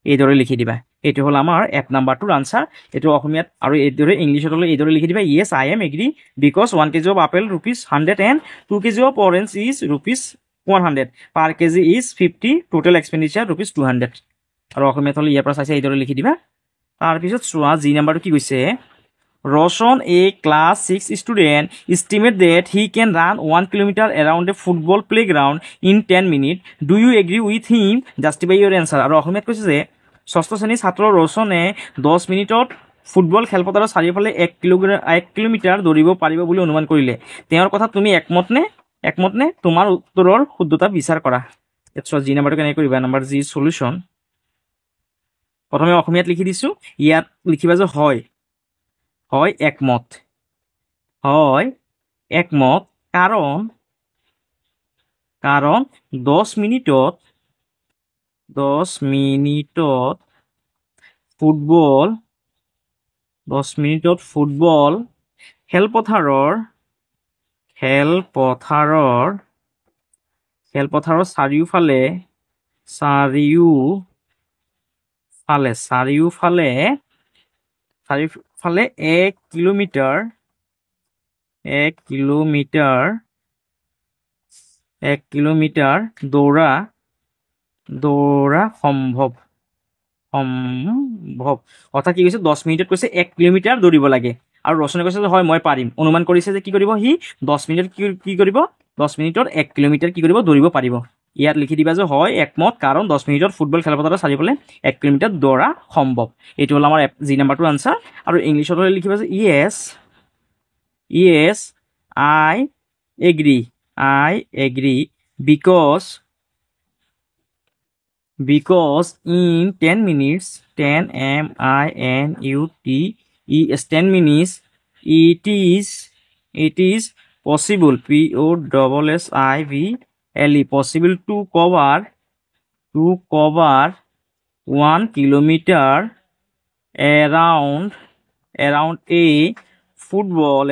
এইদৰে লিখি দিবা এইটো হ'ল আমাৰ 1 নম্বৰটোৰ আনসাৰ এইটো অসমীয়াত আৰু এইদৰে ইংলিছত হ'লে এইদৰে লিখি দিবা yes I am agree because 1 kg of apple rupees 100 and 2 kg of orange is rupees 100 per kg is 50 total expenditure rupees 200 আৰু অসমীয়াত হ'লে ইয়াৰ পৰা চাইছে এইদৰে লিখি দিবা তাৰপিছত চোৱা জি নম্বৰটো কি কৈছে Roshan, a class 6 student, estimate that he can run 1 kilometer around a football playground in 10 minutes. Do you agree with him? Justify your answer. আৰু অসমীয়াত কৈছে যে ষষ্ঠ শ্ৰেণীৰ ছাত্ৰ ৰোশনে 10 মিনিটত ফুটবল খেলপথাৰৰ চাৰিওফালে 1 কিলোমিটাৰ দৌৰিব পাৰিব বুলি অনুমান কৰিলে তেওঁৰ কথা তুমি একমত নে তোমাৰ উত্তৰৰ শুদ্ধতা বিচাৰ কৰা এতিয়া জি নম্বৰটো কেনেকৈ কৰিবা নম্বৰ জি সলিউশন প্ৰথমে অসমীয়াত লিখি দিছো ইয়াত লিখিবা যে হয় একমত কাৰণ 10 মিনিটত ফুটবল খেলপথাৰৰ চাৰিওফালে 1 কিলোমিটাৰ দৌৰা সম্ভৱ অৰ্থাৎ কি কৈছে 10 মিনিটত কৈছে 1 কিলোমিটাৰ দৌৰিব লাগে আৰু ৰচনে কৈছে যে হয় মই পাৰিম অনুমান কৰিছে যে কি কৰিব সি 10 মিনিটত কি কৰিব 10 মিনিটত 1 কিলোমিটাৰ কি কৰিব দৌৰিব পাৰিব ইয়াত লিখি দিবা যে হয় একমত কাৰণ 10 মিনিটত ফুটবল খেলপথাৰৰ চাৰিওফালে 1 কিলোমিটাৰ দৌৰা সম্ভৱ এইটো হ'ল আমাৰ জি নম্বৰটোৰ আনসাৰ আৰু ইংলিছত হ'লে লিখিবা যে yes I agree because in 10 minutes 10 minutes 10 minutes it is possible possible to cover 1 kilometer around a football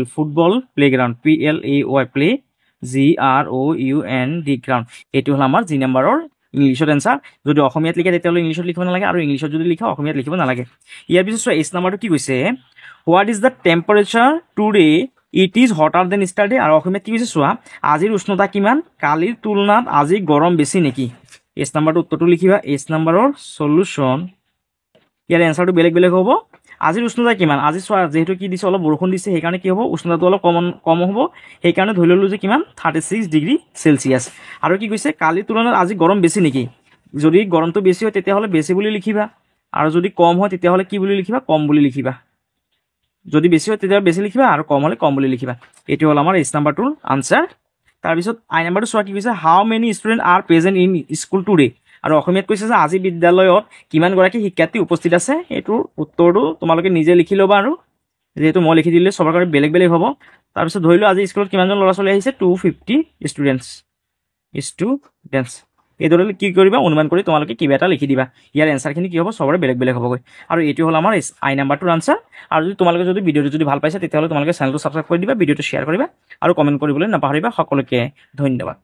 football playground playground এইটো হ'ল আমাৰ জি নম্বৰৰ ইংলিছত এনসাৰ যদি অসমীয়াত লিখে তেতিয়াহ'লে ইংলিছত লিখিব নালাগে আৰু ইংলিছত যদি লিখে অসমীয়াত লিখিব নালাগে ইয়াৰ পিছত এইচ নম্বৰটো কি কৈছে what is the temperature today it is hotter than yesterday আৰু অসমীয়াত কি কৈছে চোৱা আজিৰ উষ্ণতা কিমান কালিৰ তুলনাত আজি গৰম বেছি নেকি এইচ নম্বৰটো উত্তৰটো লিখিবা এইচ নম্বৰৰ সলিউশ্যন ইয়াৰ এনসাৰটো বেলেগ হ'ব আজিৰ উষ্ণতা কিমান আজি চোৱা যেহেতু কি দিছে অলপ বৰষুণ দিছে সেইকাৰণে কি হ'ব উষ্ণতাটো অলপ কম হ'ব সেইকাৰণে ধৰি ল'লোঁ যে কিমান 36 ডিগ্ৰী চেলচিয়াছ আৰু কি কৈছে কালিৰ তুলনাত আজি গৰম বেছি নেকি যদি গৰমটো বেছি হয় তেতিয়াহ'লে বেছি বুলি লিখিবা আৰু যদি কম হয় তেতিয়াহ'লে কি বুলি লিখিবা কম বুলি লিখিবা যদি বেছি হয় তেতিয়াহ'লে বেছি লিখিবা আৰু কম হ'লে কম বুলি লিখিবা এইটো হ'ল আমাৰ এছ নাম্বাৰটোৰ আনচাৰ তাৰপিছত আই নাম্বাৰটো চোৱা কি কৈছে how many student are present in school today আৰু অসমীয়াত কৈছে যে আজি বিদ্যালয়ত কিমানগৰাকী শিক্ষাৰ্থী উপস্থিত আছে এইটোৰ উত্তৰটো তোমালোকে নিজে লিখি ল'বা আৰু যেহেতু মই লিখি দিলে চবৰ কাৰণে বেলেগ বেলেগ হ'ব তাৰপিছত ধৰি লোৱা আজি স্কুলত কিমানজন ল'ৰা ছোৱালী আহিছে 250 ষ্টুডেণ্টছ এইদৰে কি কৰিবা অনুমান কৰি তোমালোকে কিবা এটা লিখি দিবা ইয়াৰ এনচাৰখিনি কি হ'ব চবৰে বেলেগ বেলেগ হ'বগৈ আৰু এইটো হ'ল আমাৰ আই নাম্বাৰটোৰ আনচাৰ আৰু যদি তোমালোকে যদি ভিডিঅ'টো যদি ভাল পাইছা তেতিয়াহ'লে তোমালোকে চেনেলটো ছাবস্ক্ৰাইব কৰি দিবা ভিডিঅ'টো শ্বেয়াৰ কৰিবা আৰু কমেণ্ট কৰিবলৈ নাপাহৰিবা সকলোকে ধন্যবাদ